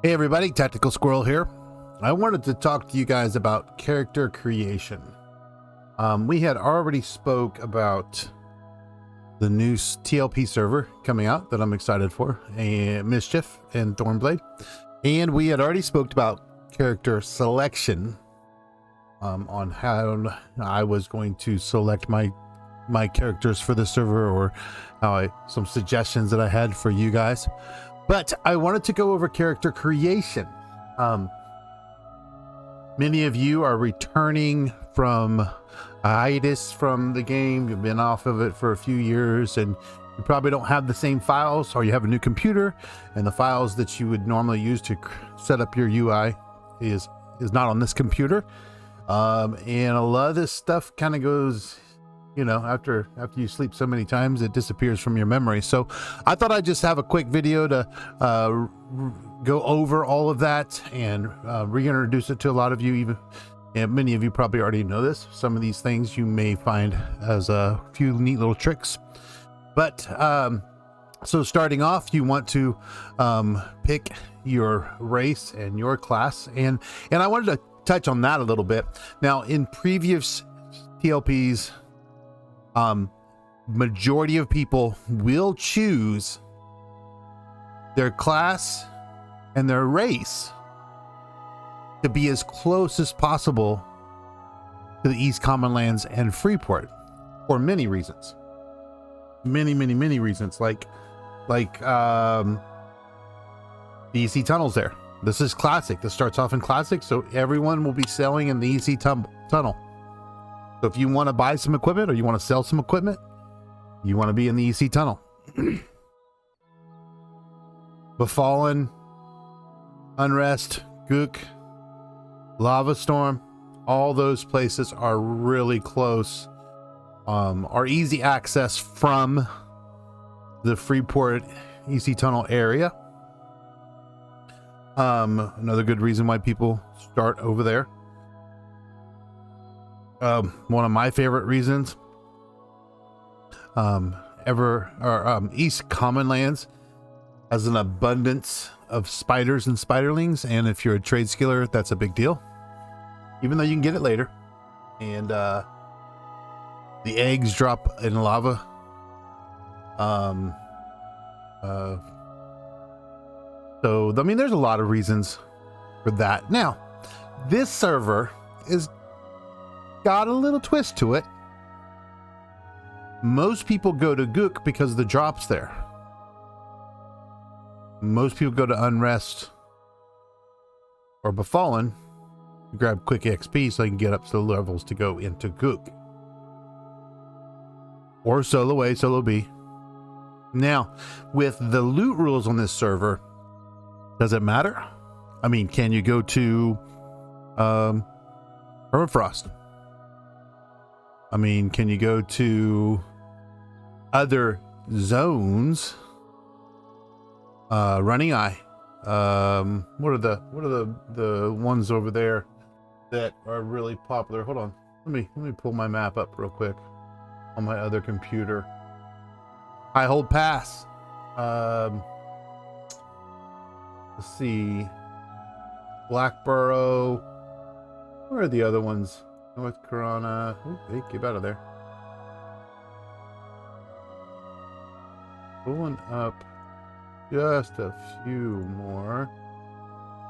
Hey everybody, Tactical Squirrel here. I wanted to talk to you guys about character creation. We had already spoke about the new TLP server coming out that I'm excited for, and Mischief and Thornblade. And we had already spoke about character selection, on how I was going to select my characters for the server, or some suggestions that I had for you guys. But I wanted to go over character creation. Many of you are returning from a hiatus from the game. You've been off of it for a few years, and you probably don't have the same files, or you have a new computer, and the files that you would normally use to set up your UI is not on this computer. And a lot of this stuff kind of goes, you know, after you sleep so many times, it disappears from your memory. So I thought I'd just have a quick video to go over all of that and reintroduce it to a lot of you. And many of you probably already know this. Some of these things you may find as a few neat little tricks. But so starting off, you want to pick your race and your class, and I wanted to touch on that a little bit. Now, in previous TLPs, majority of people will choose their class and their race to be as close as possible to the East Common Lands and Freeport for many reasons. Many reasons, like the EC tunnels there. This is classic. This starts off in classic, so everyone will be selling in the EC tunnel. So if you want to buy some equipment, or you want to sell some equipment, you want to be in the EC tunnel. Befallen, Unrest, Gook, Lava Storm, all those places are really close, are easy access from the Freeport EC tunnel area. Another good reason why people start over there. One of my favorite reasons, East Common Lands has an abundance of spiders and spiderlings, and if you're a trade skiller, that's a big deal, even though you can get it later. And the eggs drop in lava. So I mean, there's a lot of reasons for that. Now, this server is got a little twist to it. Most people go to Gook because the drop's there. Most people go to Unrest or Befallen to grab quick XP so they can get up to the levels to go into Gook. Or Solo A, Solo B. Now, with the loot rules on this server, does it matter? I mean, can you go to Permafrost? I mean, can you go to other zones? Running Eye. What are the ones over there that are really popular? Hold on. Let me pull my map up real quick on my other computer. High Hold Pass. Let's see. Blackborough. Where are the other ones? North Corona. Ooh, hey, get out of there. Pulling up just a few more.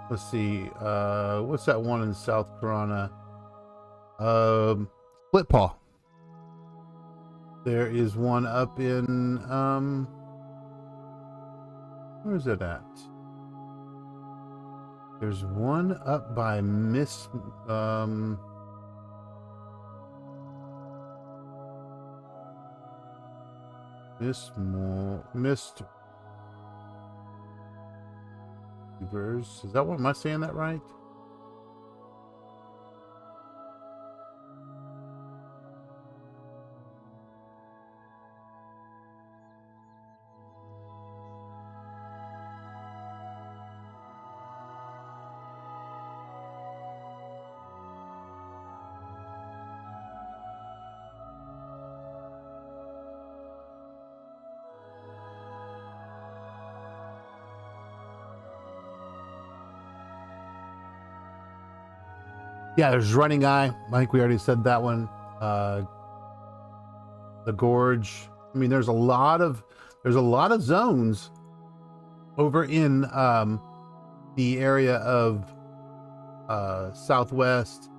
Let's see. What's that one in South Corona? Split Paw. There is one up in where is it at? There's one up by Mist. Is that what, am I saying that right? Yeah, there's Running Eye. I think we already said that one. The Gorge. I mean, there's a lot of zones over in the area of southwest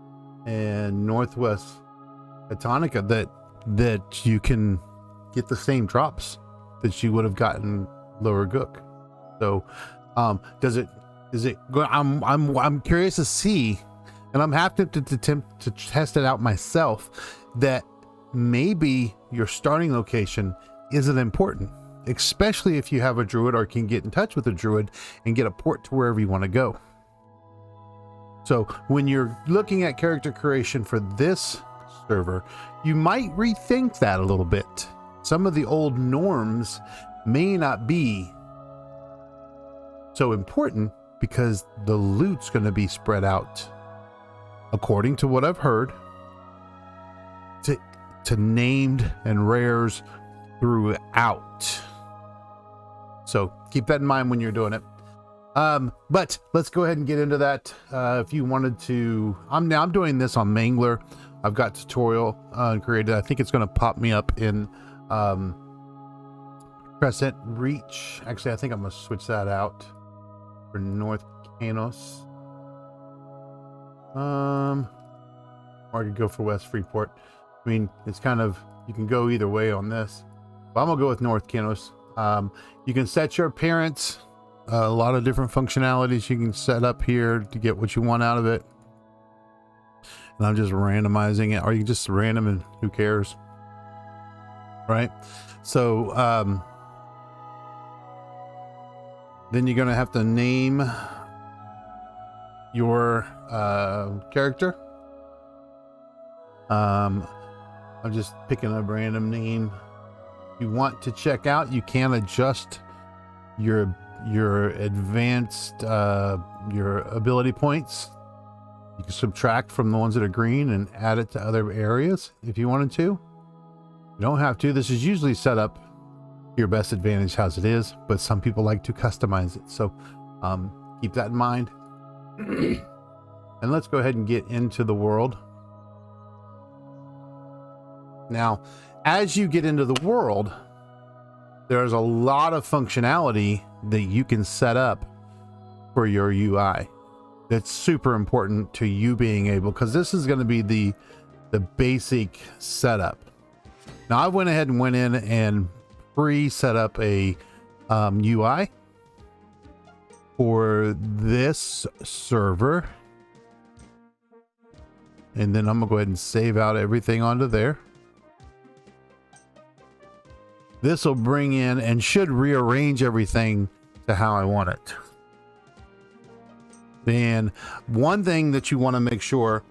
and northwest Atonica that you can get the same drops that you would have gotten Lower Gook. So I'm curious to see, and I'm happy to attempt to test it out myself, that maybe your starting location isn't important, especially if you have a druid or can get in touch with a druid and get a port to wherever you want to go. So when you're looking at character creation for this server, you might rethink that a little bit. Some of the old norms may not be so important because the loot's going to be spread out, according to what I've heard, to named and rares throughout. So keep that in mind when you're doing it. But let's go ahead and get into that. If you wanted to, I'm doing this on Mangler. I've got tutorial created. I think it's going to pop me up in Crescent Reach. Actually, I think I'm going to switch that out for North Canos. Or I could go for West Freeport. I mean, it's kind of, you can go either way on this, but I'm gonna go with North Canos. You can set your appearance, a lot of different functionalities you can set up here to get what you want out of it. And I'm just randomizing it, or you can just random and who cares, right? So then you're gonna have to name your character. I'm just picking a random name. If you want to check out, you can adjust your advanced your ability points. You can subtract from the ones that are green and add it to other areas if you wanted to. You don't have to. This is usually set up to your best advantage as it is, but some people like to customize it. So keep that in mind. And let's go ahead and get into the world. Now, as you get into the world, there's a lot of functionality that you can set up for your UI. That's super important to you being able, because this is going to be the basic setup. Now, I went ahead and went in and pre-set up a UI for this server. And then I'm going to go ahead and save out everything onto there. This will bring in and should rearrange everything to how I want it. And one thing that you want to make sure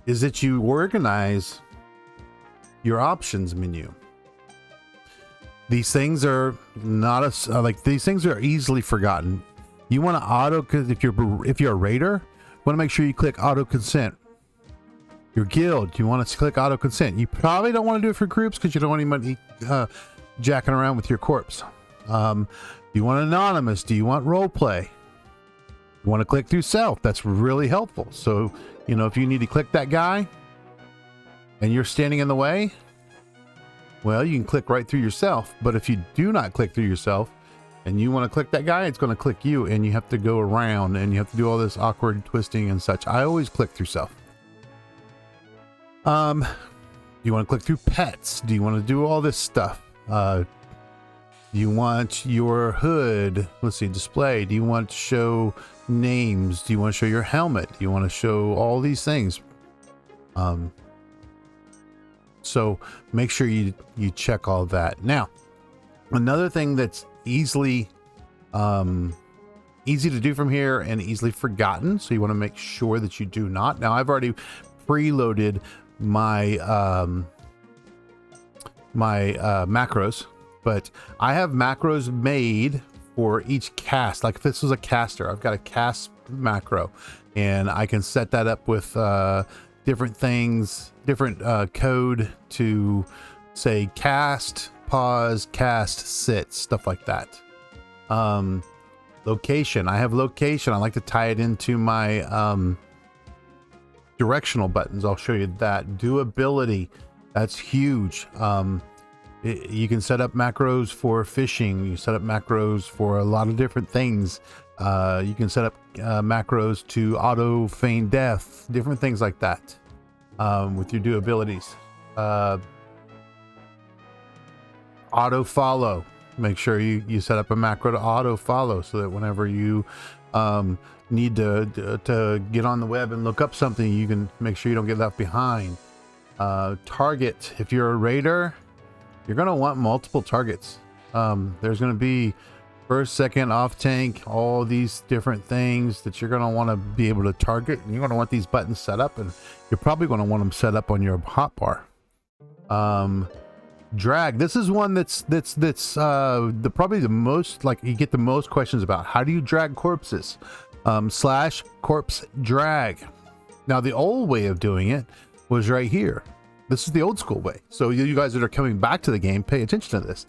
is that you organize your options menu. These things are not these things are easily forgotten. You want to if you're a raider, you want to make sure you click auto consent. Your guild, you want to click auto consent. You probably don't want to do it for groups because you don't want anybody jacking around with your corpse. Do you want anonymous? Do you want role play? You want to click through self. That's really helpful. So, you know, if you need to click that guy and you're standing in the way, well, you can click right through yourself. But if you do not click through yourself and you want to click that guy, it's going to click you and you have to go around and you have to do all this awkward twisting and such. I always click through self. Do you want to click through pets? Do you want to do all this stuff? You want your hood, let's see, display. Do you want to show names? Do you want to show your helmet? Do you want to show all these things? So make sure you check all that. Now, another thing that's easy to do from here and easily forgotten, so you want to make sure that you do not. Now, I've already preloaded my macros, but I have macros made for each cast. Like if this was a caster, I've got a cast macro and I can set that up with different things, different code to say cast, pause, cast, sit, stuff like that. Location. I have location. I like to tie it into my directional buttons. I'll show you that. Doability. That's huge. You can set up macros for fishing. You set up macros for a lot of different things. You can set up macros to auto feign death, different things like that with your doabilities. Auto follow. Make sure you set up a macro to auto follow so that whenever you need to get on the web and look up something, you can make sure you don't get left behind. Target. If you're a raider, you're going to want multiple targets. There's going to be first, second, off tank, all these different things that you're going to want to be able to target. And you're going to want these buttons set up, and you're probably going to want them set up on your hotbar. Drag. This is one that's probably the most, like, you get the most questions about. How do you drag corpses? Slash corpse drag. Now the old way of doing it was right here. This is the old school way. So you guys that are coming back to the game, pay attention to this.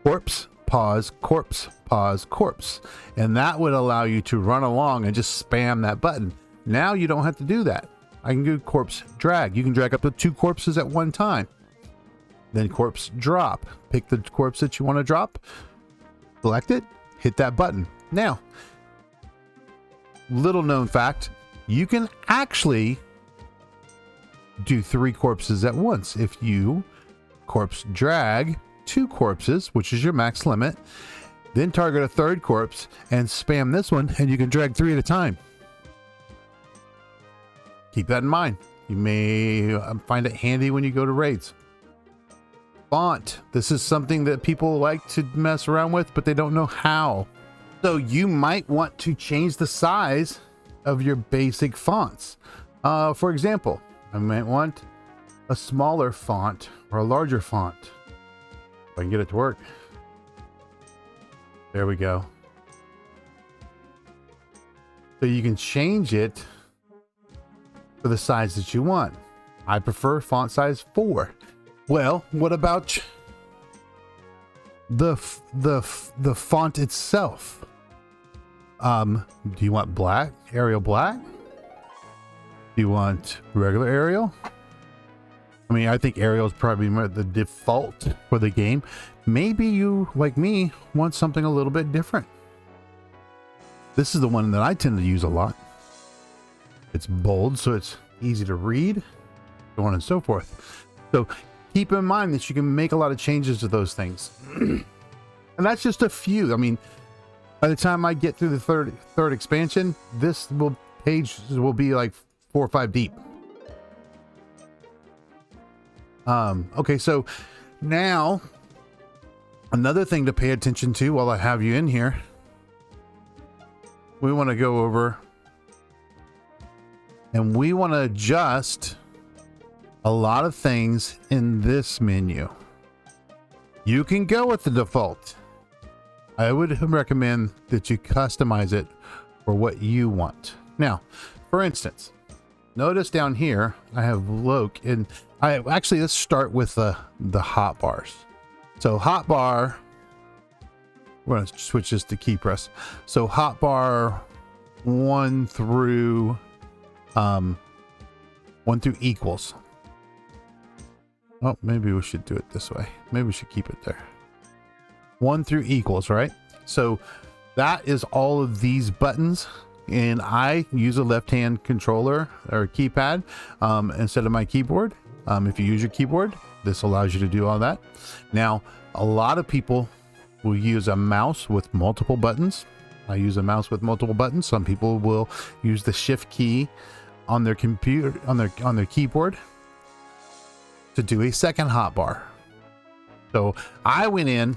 Corpse, pause, corpse, pause, corpse. And that would allow you to run along and just spam that button. Now you don't have to do that. I can do corpse drag. You can drag up to 2 corpses at one time. Then corpse drop. Pick the corpse that you want to drop, select it, hit that button. Now, little known fact, you can actually do 3 corpses at once if you corpse drag 2 corpses, which is your max limit, then target a 3rd corpse and spam this one, and you can drag 3 at a time. Keep that in mind. You may find it handy when you go to raids. Font. This is something that people like to mess around with, but they don't know how. So you might want to change the size of your basic fonts. For example, I might want a smaller font or a larger font. If I can get it to work. There we go. So you can change it for the size that you want. I prefer font size 4. Well, what about the font itself? Do you want black, Arial black? Do you want regular Arial? I mean, I think Arial is probably the default for the game. Maybe you, like me, want something a little bit different. This is the one that I tend to use a lot. It's bold, so it's easy to read, so on and so forth. So keep in mind that you can make a lot of changes to those things. And that's just a few. I mean, by the time I get through the third expansion, page will be like 4 or 5 deep. Okay, so now another thing to pay attention to while I have you in here, we want to go over and we want to adjust a lot of things in this menu. You can go with the default. I would recommend that you customize it for what you want. Now, for instance, notice down here I have Loke, and let's start with the hotbars. So hotbar, we're going to switch this to key press. So hotbar 1 through equals. Oh, maybe we should do it this way. Maybe we should keep it there. 1 through equals, right? So that is all of these buttons, and I use a left-hand controller or keypad instead of my keyboard. If you use your keyboard, this allows you to do all that. Now, a lot of people will use a mouse with multiple buttons. I use a mouse with multiple buttons. Some people will use the shift key on their computer, on their keyboard, to do a second hotbar. So I went in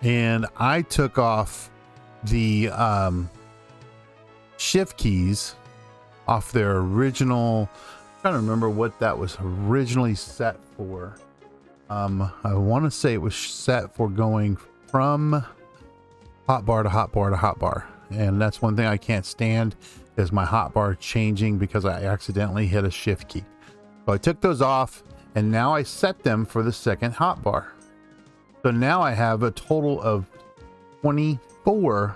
and I took off the shift keys off their original. I'm trying to remember what that was originally set for. I want to say it was set for going from hotbar to hotbar to hotbar, and that's one thing I can't stand, is my hotbar changing because I accidentally hit a shift key. So I took those off, and now I set them for the second hotbar. So now I have a total of 24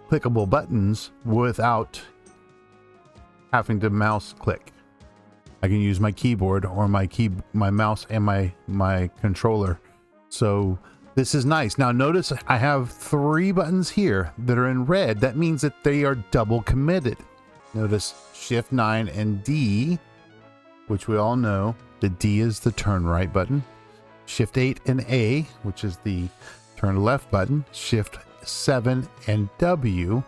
clickable buttons without having to mouse click. I can use my keyboard or my mouse and my controller. So this is nice. Now notice I have 3 buttons here that are in red. That means that they are double committed. Notice Shift 9 and D, which we all know. The D is the turn right button. Shift 8 and A, which is the turn left button. Shift 7 and W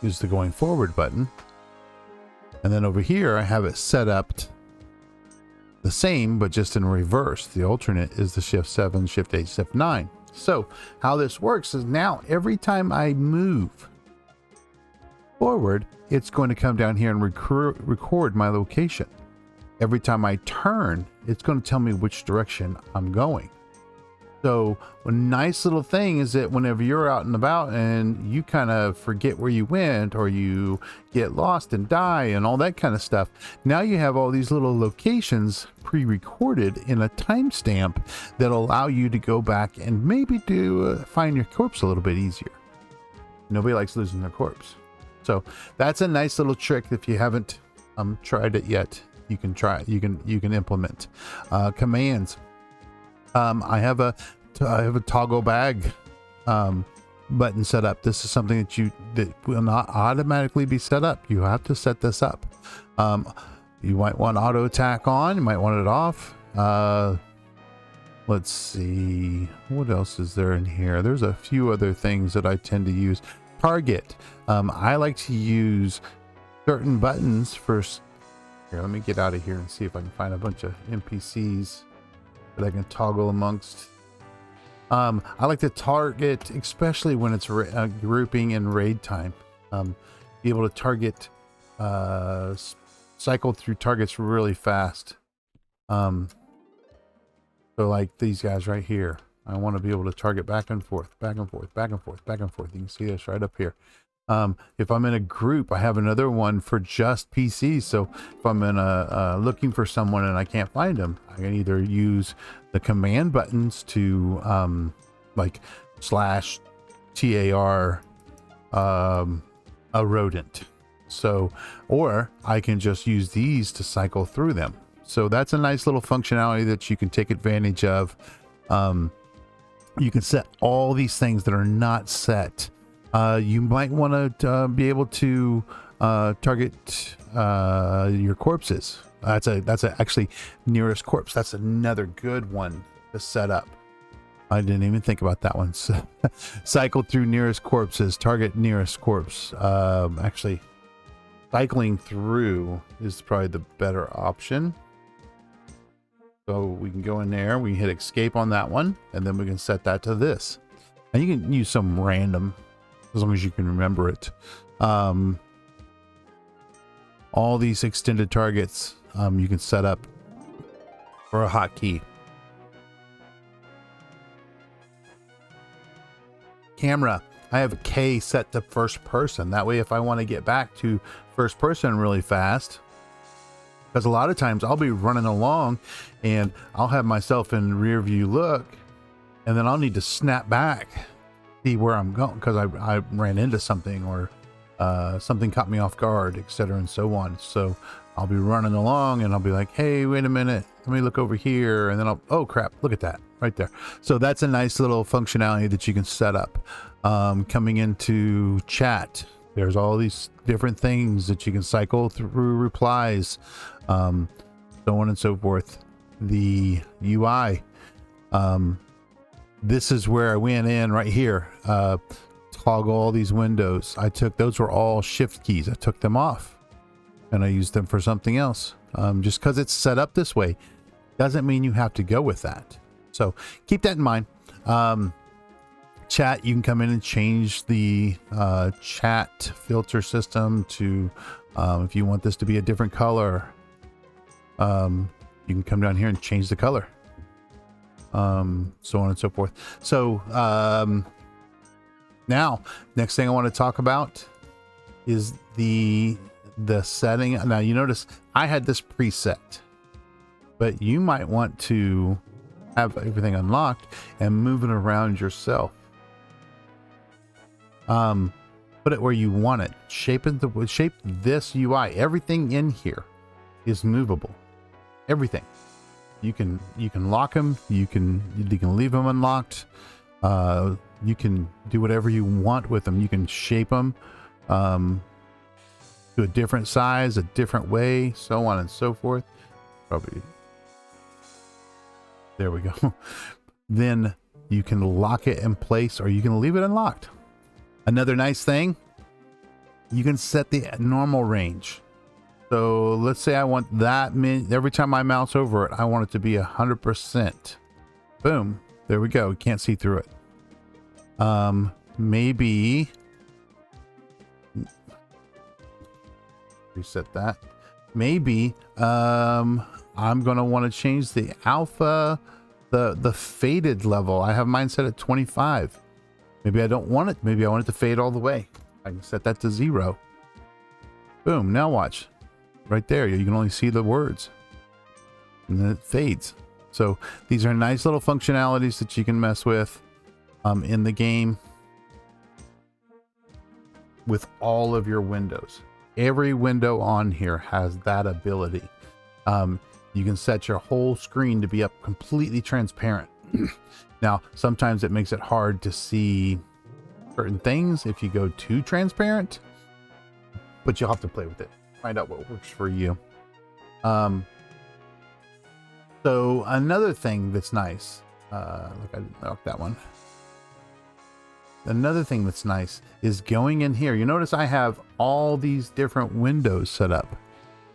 is the going forward button. And then over here, I have it set up the same, but just in reverse. The alternate is the Shift 7, Shift 8, Shift 9. So how this works is now every time I move forward, it's going to come down here and record my location. Every time I turn, it's going to tell me which direction I'm going. So a nice little thing is that whenever you're out and about and you kind of forget where you went, or you get lost and die and all that kind of stuff, now you have all these little locations pre-recorded in a timestamp that allow you to go back and maybe find your corpse a little bit easier. Nobody likes losing their corpse. So that's a nice little trick. If you haven't tried it yet, you can try it. You can implement commands. I have a toggle bag button set up. This is something that will not automatically be set up. You have to set this up. You might want auto attack on. You might want it off. Let's see, what else is there in here? There's a few other things that I tend to use. Target. I like to use certain buttons first. Here, let me get out of here and see if I can find a bunch of NPCs that I can toggle amongst. I like to target, especially when it's grouping in raid time. Be able to target, cycle through targets really fast. So like these guys right here, I want to be able to target back and forth, back and forth, back and forth, back and forth. You can see this right up here. If I'm in a group, I have another one for just PCs. So if I'm in looking for someone and I can't find them, I can either use the command buttons to like /TAR a rodent. So, or I can just use these to cycle through them. So that's a nice little functionality that you can take advantage of. You can set all these things that are not set. You might want to be able to target your corpses. That's actually nearest corpse. That's another good one to set up. I didn't even think about that one. So, cycle through nearest corpses, target nearest corpse. Actually, cycling through is probably the better option. So we can go in there, we can hit escape on that one, and then we can set that to this. And you can use some random, as long as you can remember it. All these extended targets you can set up for a hotkey. Camera, I have a K set to first person. That way if I want to get back to first person really fast, because a lot of times I'll be running along and I'll have myself in rear view look, and then I'll need to snap back, see where I'm going, because I ran into something, or something caught me off guard, etc. and so on. So I'll be running along and I'll be like, hey, wait a minute, let me look over here, and then oh crap, look at that right there. So that's a nice little functionality that you can set up. Coming into chat, there's all these different things that you can cycle through replies, so on and so forth. The UI, this is where I went in right here, toggle all these windows. Those were all shift keys. I took them off and I used them for something else. Just because it's set up this way doesn't mean you have to go with that. So keep that in mind. Chat, you can come in and change the chat filter system to, if you want this to be a different color, you can come down here and change the color, so on and so forth. So now, next thing I want to talk about is the setting. Now you notice I had this preset, but you might want to have everything unlocked and move it around yourself. put it where you want it. Shape this UI. Everything in here is movable. Everything. You can lock them. You can leave them unlocked. You can do whatever you want with them. You can shape them to a different size, a different way, so on and so forth. Probably. There we go. Then you can lock it in place, or you can leave it unlocked. Another nice thing, you can set the normal range. So let's say I want that every time I mouse over it, I want it to be 100%. Boom. There we go. You can't see through it. Maybe reset that. Maybe I'm gonna want to change the alpha, the faded level. I have mine set at 25. Maybe I don't want it. Maybe I want it to fade all the way. I can set that to 0. Boom. Now watch. Right there, you can only see the words. And then it fades. So these are nice little functionalities that you can mess with in the game with all of your windows. Every window on here has that ability. You can set your whole screen to be up completely transparent. Now, sometimes it makes it hard to see certain things if you go too transparent, but you'll have to play with it. Find out what works for you. So another thing that's nice, look, I didn't lock that one. Another thing that's nice is going in here. You notice I have all these different windows set up.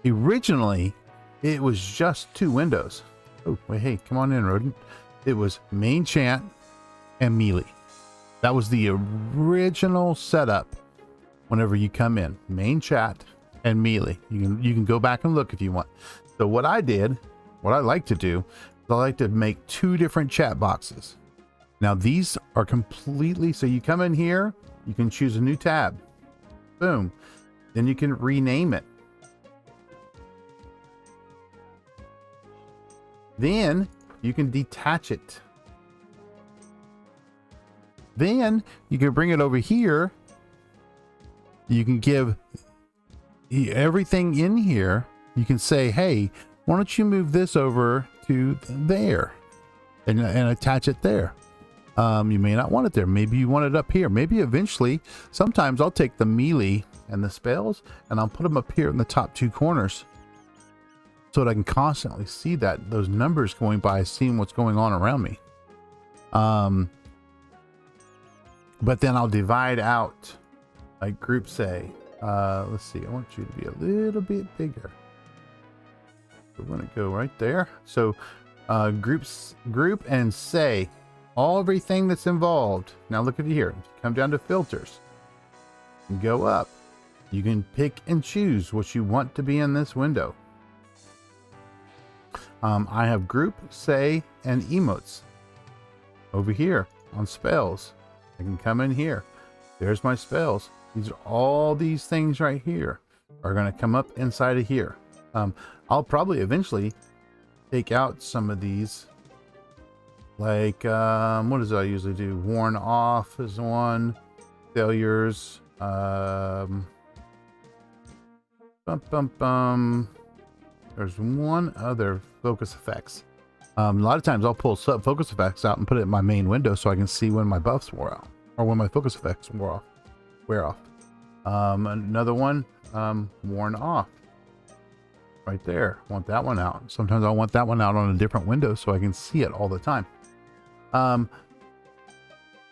Originally, it was just 2 windows. Oh, wait, hey, come on in, rodent. It was main chat and melee. That was the original setup. Whenever you come in, main chat and melee. You can go back and look if you want. So what I like to do is I like to make 2 different chat boxes. Now these are completely, so you come in here, you can choose a new tab. Boom. Then you can rename it. Then you can detach it. Then you can bring it over here. You can give everything in here. You can say, hey, why don't you move this over to there and attach it there. You may not want it there. Maybe you want it up here. Maybe eventually, sometimes I'll take the melee and the spells and I'll put them up here in the top 2 corners so that I can constantly see those numbers going by, seeing what's going on around me. But then I'll divide out, like group say, let's see, I want you to be a little bit bigger. We're going to go right there. So group and say everything that's involved. Now look at here. Come down to filters and go up. You can pick and choose what you want to be in this window. I have group, say, and emotes over here on spells. I can come in here. There's my spells. These are all these things right here are going to come up inside of here. I'll probably eventually take out some of these. Like, what does I usually do? Worn off is one. Failures. There's one other focus effects. A lot of times I'll pull sub focus effects out and put it in my main window so I can see when my buffs wore out or when my focus effects wear off. Another one, worn off. Right there. Want that one out. Sometimes I want that one out on a different window so I can see it all the time.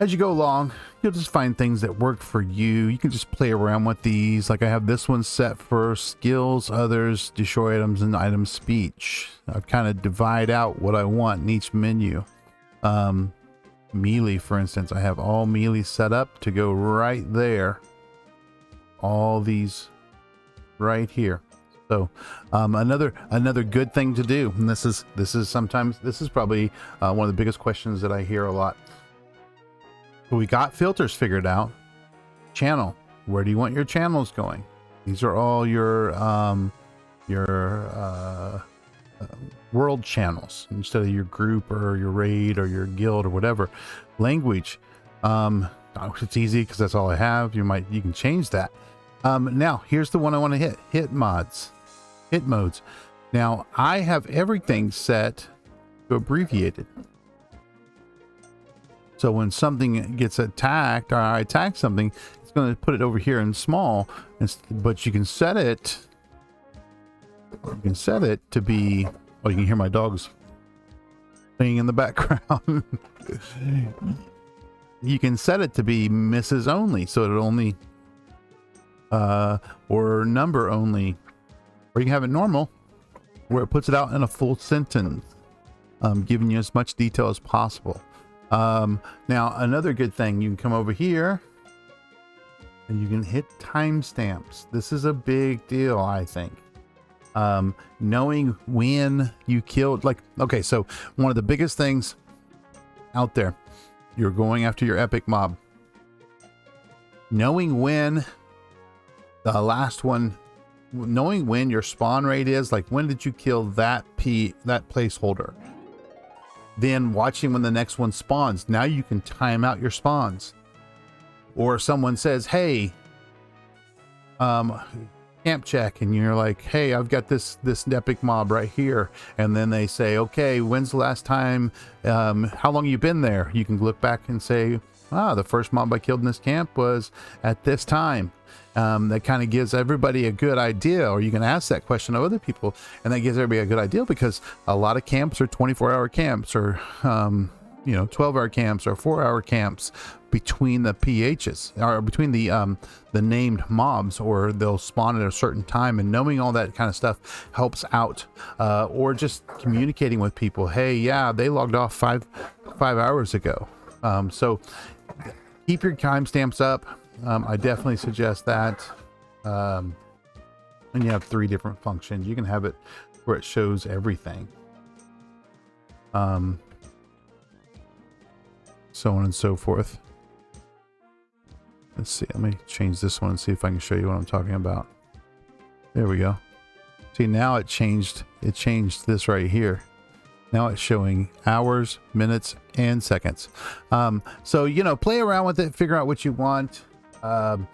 As you go along, you'll just find things that work for you. You can just play around with these. Like I have this one set for skills, others, destroy items, and item speech. I've kind of divide out what I want in each menu. Melee, for instance, I have all melee set up to go right there. All these right here. So another good thing to do, and this is probably one of the biggest questions that I hear a lot. We got filters figured out. Channel, where do you want your channels going? These are all your world channels instead of your group or your raid or your guild or whatever. Language, It's easy because that's all I have. You can change that. Now here's the one I want to hit modes. Now I have everything set to abbreviated. So when something gets attacked, or I attack something, it's going to put it over here in small. But you can set it. You can set it to be. Oh, you can hear my dogs playing in the background. You can set it to be misses only, so it'll only, or number only, or you can have it normal, where it puts it out in a full sentence, giving you as much detail as possible. Now another good thing, you can come over here and you can hit timestamps. This is a big deal, I think. Knowing when you killed, like, okay, so one of the biggest things out there, you're going after your epic mob. Knowing when the last one, knowing when your spawn rate is, like when did you kill that placeholder? Then watching when the next one spawns. Now you can time out your spawns. Or someone says, hey, camp check, and you're like, hey, I've got this epic mob right here, and then they say, okay, when's the last time, how long you been there? You can look back and say, the first mob I killed in this camp was at this time. That kind of gives everybody a good idea, or you can ask that question of other people, and that gives everybody a good idea, because a lot of camps are 24-hour camps, or 12-hour camps, or 4-hour camps between the PHs, or between the named mobs, or they'll spawn at a certain time. And knowing all that kind of stuff helps out, or just communicating with people. Hey, yeah, they logged off five hours ago. So keep your timestamps up. I definitely suggest that. And you have 3 different functions. You can have it where it shows everything. So on and so forth. Let's see, let me change this one and see if I can show you what I'm talking about. There we go. See, now it changed this right here. Now it's showing hours, minutes, and seconds. So, play around with it, figure out what you want. I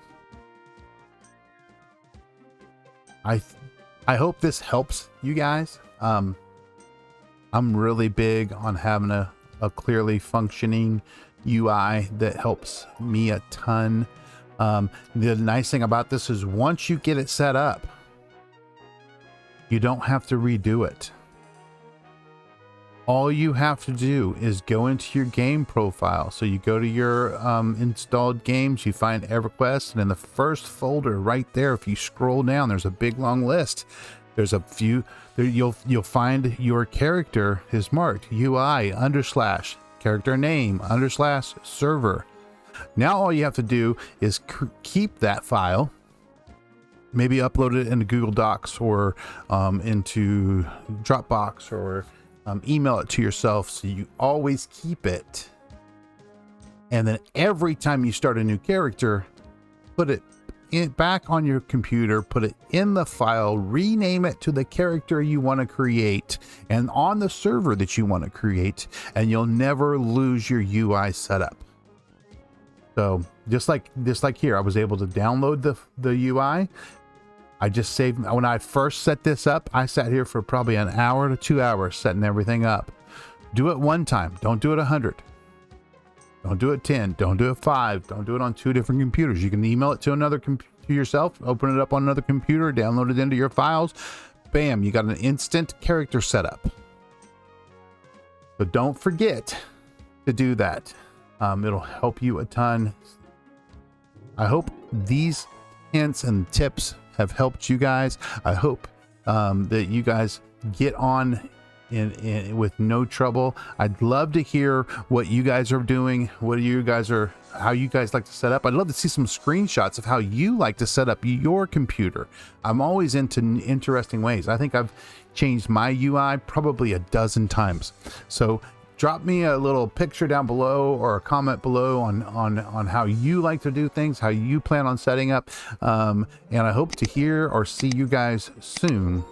hope this helps you guys. I'm really big on having a clearly functioning UI that helps me a ton. The nice thing about this is once you get it set up, you don't have to redo it. All you have to do is go into your game profile. So you go to your installed games, you find EverQuest, and in the first folder right there, if you scroll down, there's a big long list. There's a few there, you'll find your character is marked UI / character name / server. Now all you have to do is keep that file, maybe upload it into Google Docs, or into Dropbox, or email it to yourself, so you always keep it. And then every time you start a new character, put it back on your computer, put it in the file, rename it to the character you want to create and on the server that you want to create, and you'll never lose your UI setup. So just like here, I was able to download the UI. I just saved, when I first set this up, I sat here for probably an hour to 2 hours setting everything up. Do it one time. Don't do it 100. Don't do it 10. Don't do it 5. Don't do it on 2 different computers. You can email it to another to yourself, open it up on another computer, download it into your files. Bam, you got an instant character setup. So don't forget to do that. It'll help you a ton. I hope these hints and tips have helped you guys. I hope that you guys get on in with no trouble. I'd love to hear what you guys are doing, how you guys like to set up. I'd love to see some screenshots of how you like to set up your computer. I'm always into interesting ways. I think I've changed my UI probably a dozen times. So drop me a little picture down below, or a comment below on how you like to do things, how you plan on setting up. And I hope to hear or see you guys soon